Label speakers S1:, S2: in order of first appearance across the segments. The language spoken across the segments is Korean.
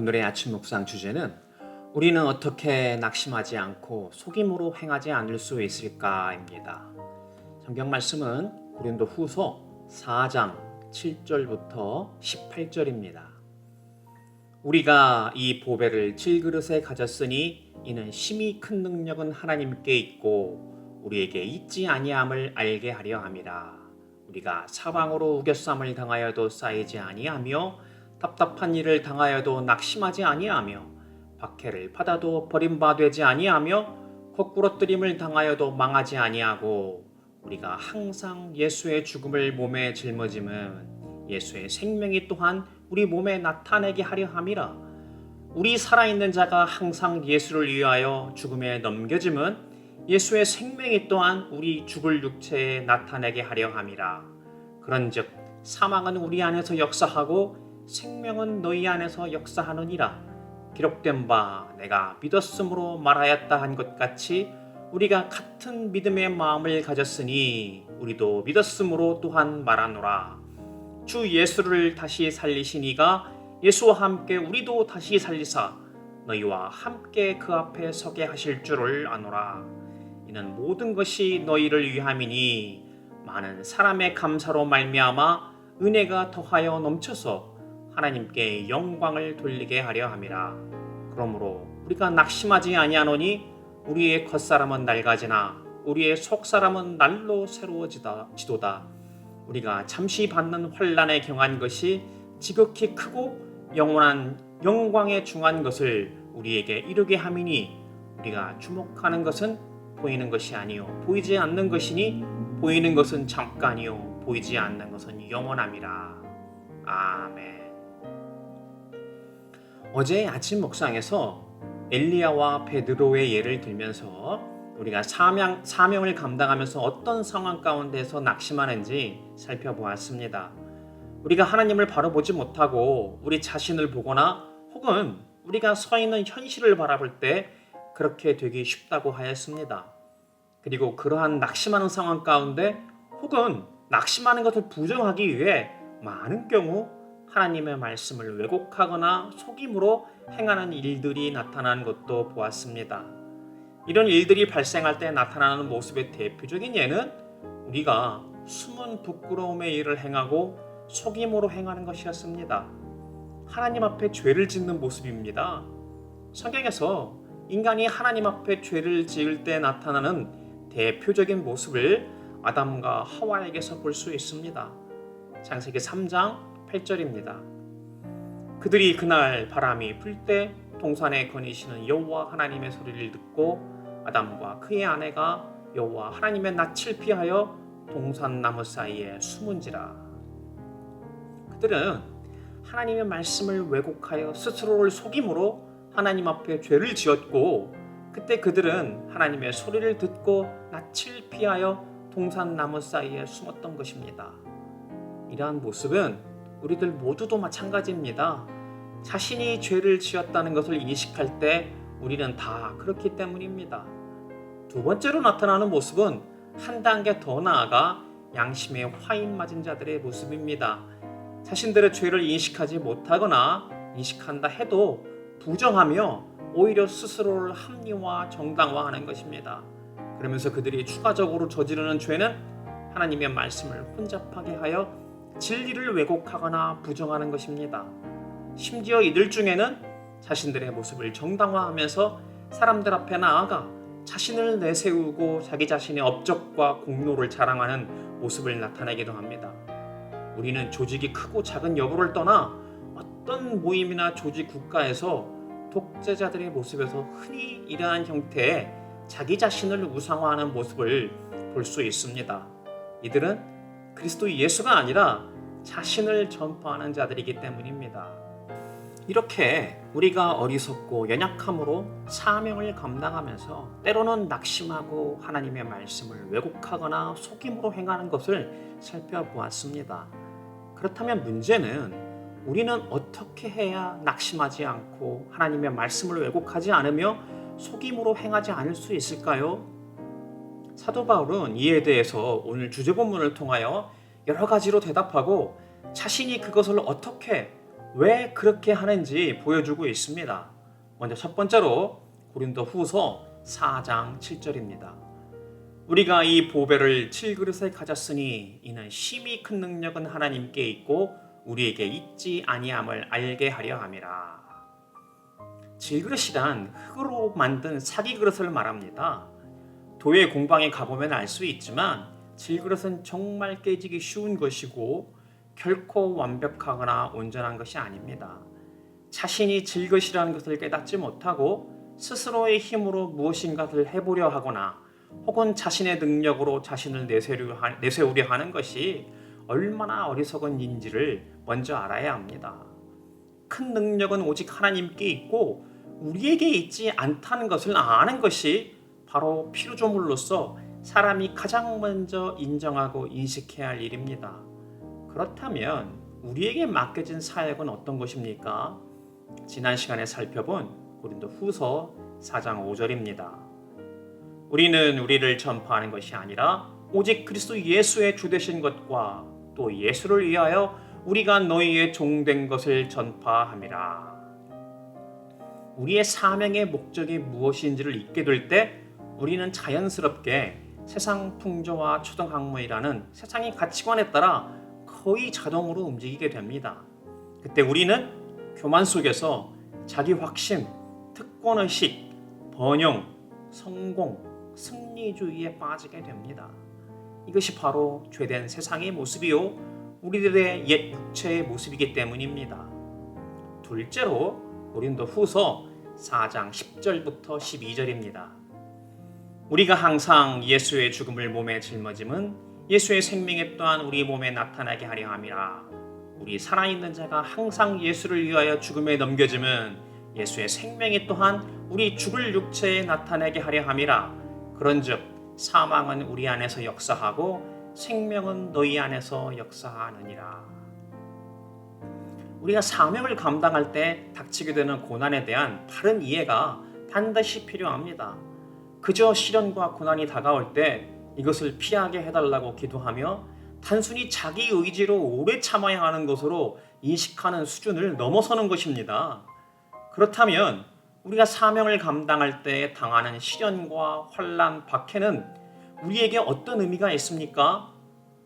S1: 오늘의 아침 묵상 주제는 우리는 어떻게 낙심하지 않고 속임으로 행하지 않을 수 있을까입니다. 성경 말씀은 고린도 후서 4장 7절부터 18절입니다. 우리가 이 보배를 질그릇에 가졌으니 이는 심히 큰 능력은 하나님께 있고 우리에게 있지 아니함을 알게 하려 함이라. 우리가 사방으로 우겨쌈을 당하여도 쌓이지 아니하며 답답한 일을 당하여도 낙심하지 아니하며 박해를 받아도 버림바 되지 아니하며 거꾸러뜨림을 당하여도 망하지 아니하고 우리가 항상 예수의 죽음을 몸에 짊어짐은 예수의 생명이 또한 우리 몸에 나타내게 하려 함이라. 우리 살아있는 자가 항상 예수를 위하여 죽음에 넘겨짐은 예수의 생명이 또한 우리 죽을 육체에 나타내게 하려 함이라. 그런즉 사망은 우리 안에서 역사하고 생명은 너희 안에서 역사하느니라. 기록된 바 내가 믿었으므로 말하였다 한 것 같이 우리가 같은 믿음의 마음을 가졌으니 우리도 믿었으므로 또한 말하노라. 주 예수를 다시 살리시니가 예수와 함께 우리도 다시 살리사 너희와 함께 그 앞에 서게 하실 줄을 아노라. 이는 모든 것이 너희를 위함이니 많은 사람의 감사로 말미암아 은혜가 더하여 넘쳐서 하나님께 영광을 돌리게 하려 함이라. 그러므로 우리가 낙심하지 아니하노니 우리의 겉사람은 낡아지나 우리의 속사람은 날로 새로워지도다. 우리가 잠시 받는 환난에 경한 것이 지극히 크고 영원한 영광에 중한 것을 우리에게 이루게 함이니 우리가 주목하는 것은 보이는 것이 아니요 보이지 않는 것이니 보이는 것은 잠깐이요 보이지 않는 것은 영원함이라. 아멘. 어제 아침 묵상에서 엘리야와 베드로의 예를 들면서 우리가 사명을 감당하면서 어떤 상황 가운데서 낙심하는지 살펴보았습니다. 우리가 하나님을 바로 보지 못하고 우리 자신을 보거나 혹은 우리가 서 있는 현실을 바라볼 때 그렇게 되기 쉽다고 하였습니다. 그리고 그러한 낙심하는 상황 가운데 혹은 낙심하는 것을 부정하기 위해 많은 경우 하나님의 말씀을 왜곡하거나 속임으로 행하는 일들이 나타나는 것도 보았습니다. 이런 일들이 발생할 때 나타나는 모습의 대표적인 예는 우리가 숨은 부끄러움의 일을 행하고 속임으로 행하는 것이었습니다. 하나님 앞에 죄를 짓는 모습입니다. 성경에서 인간이 하나님 앞에 죄를 지을 때 나타나는 대표적인 모습을 아담과 하와에게서 볼 수 있습니다. 창세기 3장 8절입니다. 그들이 그날 바람이 불 때 동산에 거니시는 여호와 하나님의 소리를 듣고 아담과 그의 아내가 여호와 하나님의 낯을 피하여 동산 나무 사이에 숨은지라. 그들은 하나님의 말씀을 왜곡하여 스스로를 속임으로 하나님 앞에 죄를 지었고 그때 그들은 하나님의 소리를 듣고 낯을 피하여 동산 나무 사이에 숨었던 것입니다. 이러한 모습은 우리들 모두도 마찬가지입니다. 자신이 죄를 지었다는 것을 인식할 때 우리는 다 그렇기 때문입니다. 두 번째로 나타나는 모습은 한 단계 더 나아가 양심에 화인 맞은 자들의 모습입니다. 자신들의 죄를 인식하지 못하거나 인식한다 해도 부정하며 오히려 스스로를 합리화, 정당화하는 것입니다. 그러면서 그들이 추가적으로 저지르는 죄는 하나님의 말씀을 혼잡하게 하여 진리를 왜곡하거나 부정하는 것입니다. 심지어 이들 중에는 자신들의 모습을 정당화하면서 사람들 앞에 나아가 자신을 내세우고 자기 자신의 업적과 공로를 자랑하는 모습을 나타내기도 합니다. 우리는 조직이 크고 작은 여부를 떠나 어떤 모임이나 조직 국가에서 독재자들의 모습에서 흔히 이러한 형태의 자기 자신을 우상화하는 모습을 볼 수 있습니다. 이들은 그리스도 예수가 아니라 자신을 전파하는 자들이기 때문입니다. 이렇게 우리가 어리석고 연약함으로 사명을 감당하면서 때로는 낙심하고 하나님의 말씀을 왜곡하거나 속임으로 행하는 것을 살펴보았습니다. 그렇다면 문제는 우리는 어떻게 해야 낙심하지 않고 하나님의 말씀을 왜곡하지 않으며 속임으로 행하지 않을 수 있을까요? 사도 바울은 이에 대해서 오늘 주제 본문을 통하여 여러 가지로 대답하고 자신이 그것을 어떻게 왜 그렇게 하는지 보여주고 있습니다. 먼저 첫 번째로 고린도후서 4장 7절입니다. 우리가 이 보배를 질그릇에 가졌으니 이는 심히 큰 능력은 하나님께 있고 우리에게 있지 아니함을 알게 하려 함이라. 질그릇이란 흙으로 만든 사기 그릇을 말합니다. 도예 공방에 가보면 알 수 있지만 질그릇은 정말 깨지기 쉬운 것이고 결코 완벽하거나 온전한 것이 아닙니다. 자신이 질것이라는 것을 깨닫지 못하고 스스로의 힘으로 무엇인가를 해보려 하거나 혹은 자신의 능력으로 자신을 내세우려 하는 것이 얼마나 어리석은 인지를 먼저 알아야 합니다. 큰 능력은 오직 하나님께 있고 우리에게 있지 않다는 것을 아는 것이 바로 피조물로서 사람이 가장 먼저 인정하고 인식해야 할 일입니다. 그렇다면 우리에게 맡겨진 사역은 어떤 것입니까? 지난 시간에 살펴본 고린도후서 4장 5절입니다. 우리는 우리를 전파하는 것이 아니라 오직 그리스도 예수의 주 되신 것과 또 예수를 위하여 우리가 너희의 종된 것을 전파함이라. 우리의 사명의 목적이 무엇인지를 잊게 될 때 우리는 자연스럽게 세상 풍조와 초등학문이라는 세상의 가치관에 따라 거의 자동으로 움직이게 됩니다. 그때 우리는 교만 속에서 자기 확신, 특권의식, 번영, 성공, 승리주의에 빠지게 됩니다. 이것이 바로 죄된 세상의 모습이요 우리들의 옛 육체의 모습이기 때문입니다. 둘째로 고린도후서 4장 10절부터 12절입니다. 우리가 항상 예수의 죽음을 몸에 짊어짐은 예수의 생명이 또한 우리 몸에 나타나게 하려 함이라. 우리 살아있는 자가 항상 예수를 위하여 죽음에 넘겨짐은 예수의 생명이 또한 우리 죽을 육체에 나타나게 하려 함이라. 그런즉 사망은 우리 안에서 역사하고 생명은 너희 안에서 역사하느니라. 우리가 사명을 감당할 때 닥치게 되는 고난에 대한 바른 이해가 반드시 필요합니다. 그저 시련과 고난이 다가올 때 이것을 피하게 해달라고 기도하며 단순히 자기 의지로 오래 참아야 하는 것으로 인식하는 수준을 넘어서는 것입니다. 그렇다면 우리가 사명을 감당할 때 당하는 시련과 환난, 박해는 우리에게 어떤 의미가 있습니까?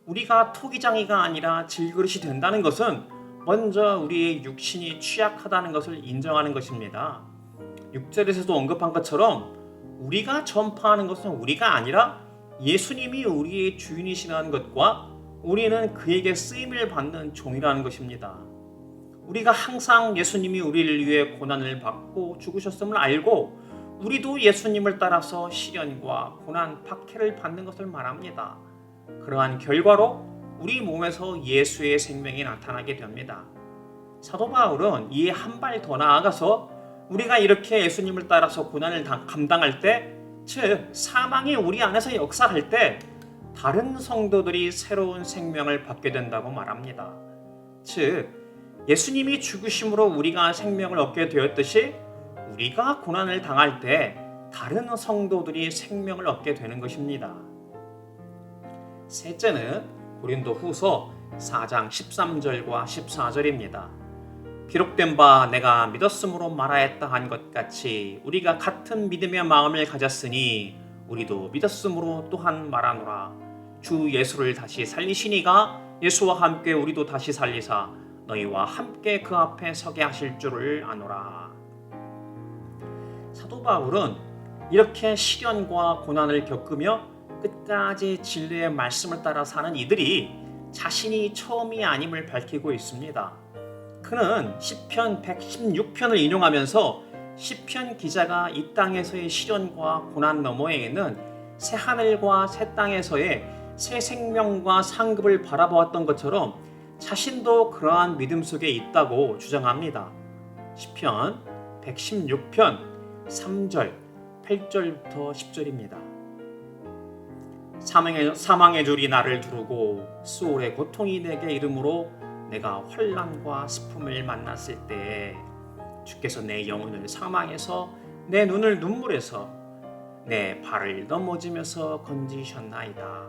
S1: 우리가 토기장이가 아니라 질그릇이 된다는 것은 먼저 우리의 육신이 취약하다는 것을 인정하는 것입니다. 6절에서도 언급한 것처럼 우리가 전파하는 것은 우리가 아니라 예수님이 우리의 주인이시라는 것과 우리는 그에게 쓰임을 받는 종이라는 것입니다. 우리가 항상 예수님이 우리를 위해 고난을 받고 죽으셨음을 알고 우리도 예수님을 따라서 시련과 고난, 박해를 받는 것을 말합니다. 그러한 결과로 우리 몸에서 예수의 생명이 나타나게 됩니다. 사도 바울은 이에 한 발 더 나아가서 우리가 이렇게 예수님을 따라서 고난을 감당할 때, 즉 사망이 우리 안에서 역사할 때 다른 성도들이 새로운 생명을 받게 된다고 말합니다. 즉 예수님이 죽으심으로 우리가 생명을 얻게 되었듯이 우리가 고난을 당할 때 다른 성도들이 생명을 얻게 되는 것입니다. 셋째는 고린도후서 4장 13절과 14절입니다. 기록된 바 내가 믿었으므로 말하였다 한 것 같이 우리가 같은 믿음의 마음을 가졌으니 우리도 믿었으므로 또한 말하노라. 주 예수를 다시 살리시니가 예수와 함께 우리도 다시 살리사 너희와 함께 그 앞에 서게 하실 줄을 아노라. 사도 바울은 이렇게 시련과 고난을 겪으며 끝까지 진리의 말씀을 따라 사는 이들이 자신이 처음이 아님을 밝히고 있습니다. 그는 시편 116편을 인용하면서 시편 기자가 이 땅에서의 시련과 고난 너머에 있는 새 하늘과 새 땅에서의 새 생명과 상급을 바라보았던 것처럼 자신도 그러한 믿음 속에 있다고 주장합니다. 시편 116편 3절, 8절부터 10절입니다. 사망의 줄이 나를 두르고 수월의 고통이 내게 이르므로 내가 환난과 슬픔을 만났을 때에 주께서 내 영혼을 사망에서 내 눈을 눈물에서 내 발을 넘어지면서 건지셨나이다.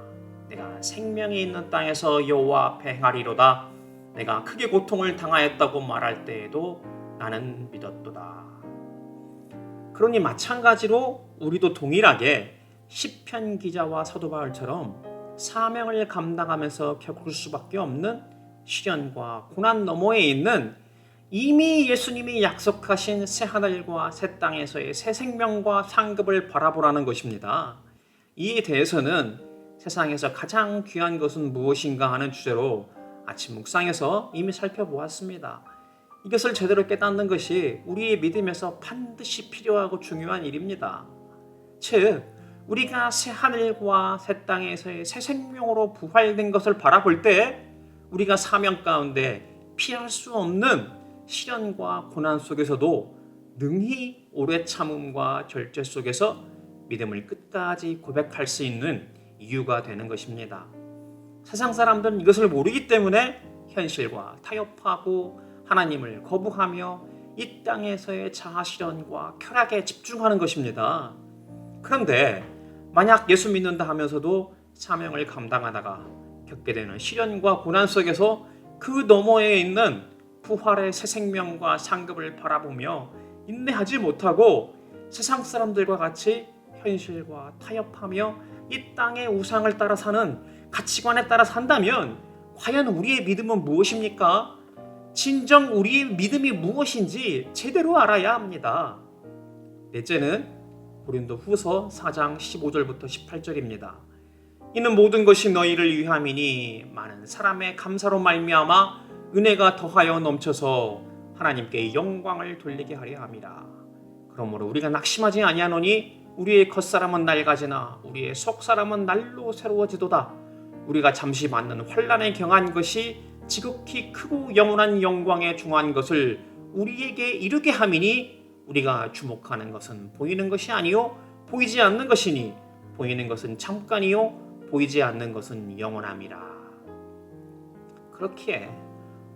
S1: 내가 생명이 있는 땅에서 여호와 앞에 행하리로다. 내가 크게 고통을 당하였다고 말할 때에도 나는 믿었도다. 그러니 마찬가지로 우리도 동일하게 시편 기자와 사도 바울처럼 사명을 감당하면서 겪을 수밖에 없는 시련과 고난 너머에 있는 이미 예수님이 약속하신 새 하늘과 새 땅에서의 새 생명과 상급을 바라보라는 것입니다. 이에 대해서는 세상에서 가장 귀한 것은 무엇인가 하는 주제로 아침 묵상에서 이미 살펴보았습니다. 이것을 제대로 깨닫는 것이 우리의 믿음에서 반드시 필요하고 중요한 일입니다. 즉, 우리가 새 하늘과 새 땅에서의 새 생명으로 부활된 것을 바라볼 때 우리가 사명 가운데 피할 수 없는 시련과 고난 속에서도 능히 오래 참음과 절제 속에서 믿음을 끝까지 고백할 수 있는 이유가 되는 것입니다. 세상 사람들은 이것을 모르기 때문에 현실과 타협하고 하나님을 거부하며 이 땅에서의 자아실현과 쾌락에 집중하는 것입니다. 그런데 만약 예수 믿는다 하면서도 사명을 감당하다가 겪게 되는 시련과 고난 속에서 그 너머에 있는 부활의 새 생명과 상급을 바라보며 인내하지 못하고 세상 사람들과 같이 현실과 타협하며 이 땅의 우상을 따라 사는 가치관에 따라 산다면 과연 우리의 믿음은 무엇입니까? 진정 우리의 믿음이 무엇인지 제대로 알아야 합니다. 넷째는 고린도후서 4장 15절부터 18절입니다. 이는 모든 것이 너희를 위함이니 많은 사람의 감사로 말미암아 은혜가 더하여 넘쳐서 하나님께 영광을 돌리게 하려 함이라. 그러므로 우리가 낙심하지 아니하노니 우리의 겉사람은 낡아지나 우리의 속사람은 날로 새로워지도다. 우리가 잠시 받는 환난에 경한 것이 지극히 크고 영원한 영광에 중한 것을 우리에게 이루게 함이니 우리가 주목하는 것은 보이는 것이 아니요 보이지 않는 것이니 보이는 것은 잠깐이요 보이지 않는 것은 영원함이라. 그렇기에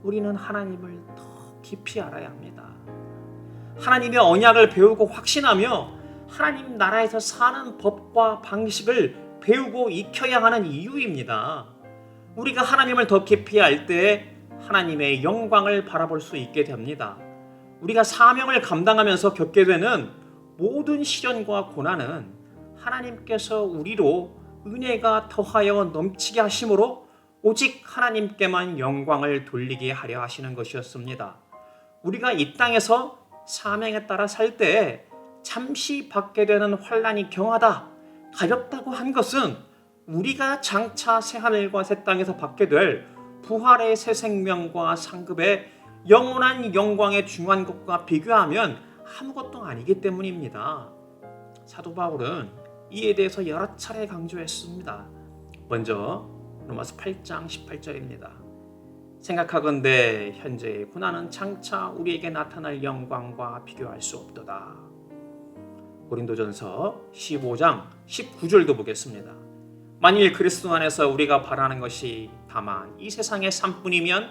S1: 우리는 하나님을 더 깊이 알아야 합니다. 하나님의 언약을 배우고 확신하며 하나님 나라에서 사는 법과 방식을 배우고 익혀야 하는 이유입니다. 우리가 하나님을 더 깊이 알 때 하나님의 영광을 바라볼 수 있게 됩니다. 우리가 사명을 감당하면서 겪게 되는 모든 시련과 고난은 하나님께서 우리로 은혜가 더하여 넘치게 하심으로 오직 하나님께만 영광을 돌리게 하려 하시는 것이었습니다. 우리가 이 땅에서 사명에 따라 살 때 잠시 받게 되는 환난이 경하다, 가볍다고 한 것은 우리가 장차 새하늘과 새 땅에서 받게 될 부활의 새 생명과 상급의 영원한 영광에 중요한 것과 비교하면 아무것도 아니기 때문입니다. 사도 바울은 이에 대해서 여러 차례 강조했습니다. 먼저 로마서 8장 18절입니다. 생각하건대 현재의 고난은 장차 우리에게 나타날 영광과 비교할 수 없도다. 고린도전서 15장 19절도 보겠습니다. 만일 그리스도 안에서 우리가 바라는 것이 다만 이 세상의 삶뿐이면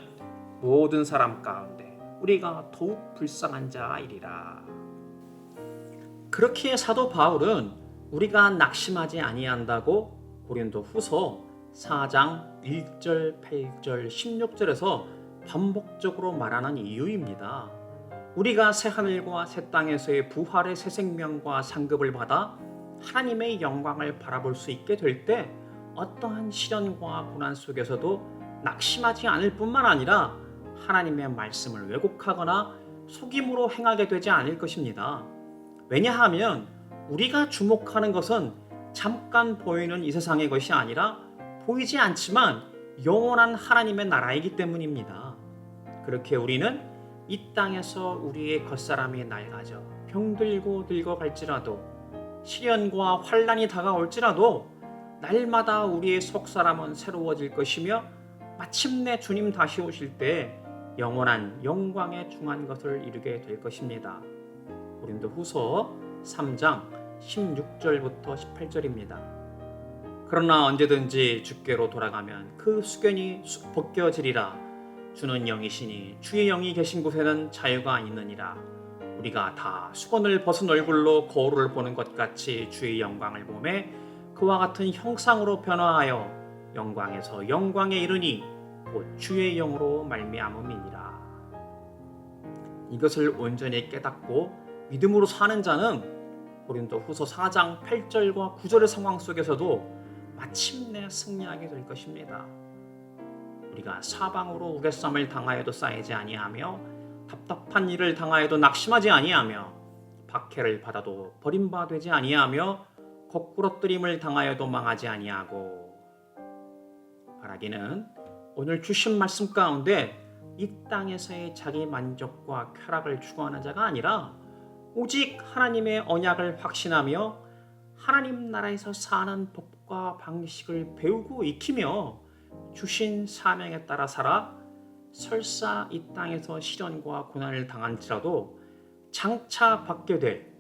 S1: 모든 사람 가운데 우리가 더욱 불쌍한 자이리라. 그렇기에 사도 바울은 우리가 낙심하지 아니한다고 고린도후서 4장 1절, 8절, 16절에서 반복적으로 말하는 이유입니다. 우리가 새하늘과 새 땅에서의 부활의 새 생명과 상급을 받아 하나님의 영광을 바라볼 수 있게 될 때 어떠한 시련과 고난 속에서도 낙심하지 않을 뿐만 아니라 하나님의 말씀을 왜곡하거나 속임으로 행하게 되지 않을 것입니다. 왜냐하면 우리가 주목하는 것은 잠깐 보이는 이 세상의 것이 아니라 보이지 않지만 영원한 하나님의 나라이기 때문입니다. 그렇게 우리는 이 땅에서 우리의 겉사람이 낡아져 병들고 늙어갈지라도 시련과 환난이 다가올지라도 날마다 우리의 속사람은 새로워질 것이며 마침내 주님 다시 오실 때 영원한 영광에 중한 것을 이루게 될 것입니다. 고린도후서 3장 16절부터 18절입니다. 그러나 언제든지 주께로 돌아가면 그 숙연이 벗겨지리라. 주는 영이시니 주의 영이 계신 곳에는 자유가 있느니라. 우리가 다 수건을 벗은 얼굴로 거울을 보는 것 같이 주의 영광을 보매 그와 같은 형상으로 변화하여 영광에서 영광에 이르니 곧 주의 영으로 말미암음이니라. 이것을 온전히 깨닫고 믿음으로 사는 자는 고린도후서 4장 8절과 9절의 상황 속에서도 마침내 승리하게 될 것입니다. 우리가 사방으로 우겨쌈을 당하여도 쌓이지 아니하며 답답한 일을 당하여도 낙심하지 아니하며 박해를 받아도 버림바 되지 아니하며 거꾸러뜨림을 당하여도 망하지 아니하고, 바라기는 오늘 주신 말씀 가운데 이 땅에서의 자기 만족과 쾌락을 추구하는 자가 아니라 오직 하나님의 언약을 확신하며 하나님 나라에서 사는 법과 방식을 배우고 익히며 주신 사명에 따라 살아 설사 이 땅에서 시련과 고난을 당할지라도 장차 받게 될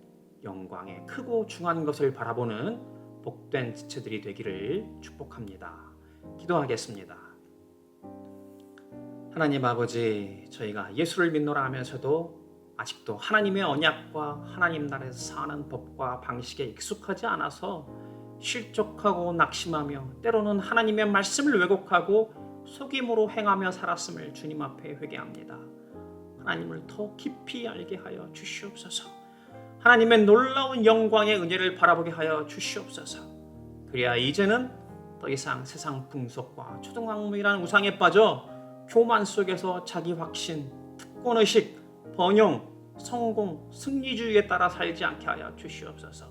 S1: 영광의 크고 중한 것을 바라보는 복된 지체들이 되기를 축복합니다. 기도하겠습니다. 하나님 아버지, 저희가 예수를 믿노라 하면서도 아직도 하나님의 언약과 하나님 나라에서 사는 법과 방식에 익숙하지 않아서 실족하고 낙심하며 때로는 하나님의 말씀을 왜곡하고 속임으로 행하며 살았음을 주님 앞에 회개합니다. 하나님을 더 깊이 알게 하여 주시옵소서. 하나님의 놀라운 영광의 은혜를 바라보게 하여 주시옵소서. 그래야 이제는 더 이상 세상 풍속과 초등학문이라는 우상에 빠져 교만 속에서 자기 확신, 특권의식, 번영, 성공, 승리주의에 따라 살지 않게 하여 주시옵소서.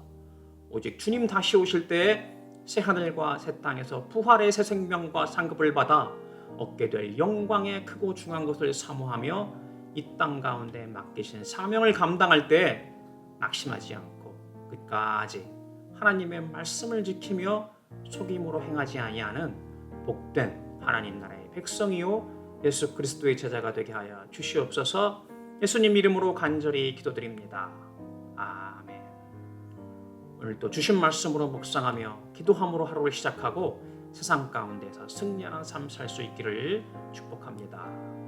S1: 오직 주님 다시 오실 때에 새 하늘과 새 땅에서 부활의 새 생명과 상급을 받아 얻게 될 영광의 크고 중한 것을 사모하며 이 땅 가운데 맡기신 사명을 감당할 때 낙심하지 않고 끝까지 하나님의 말씀을 지키며 속임으로 행하지 아니하는 복된 하나님 나라의 백성이요 예수 그리스도의 제자가 되게 하여 주시옵소서. 예수님 이름으로 간절히 기도드립니다. 아멘. 오늘도 주신 말씀으로 묵상하며 기도함으로 하루를 시작하고 세상 가운데서 승리하는 삶 살 수 있기를 축복합니다.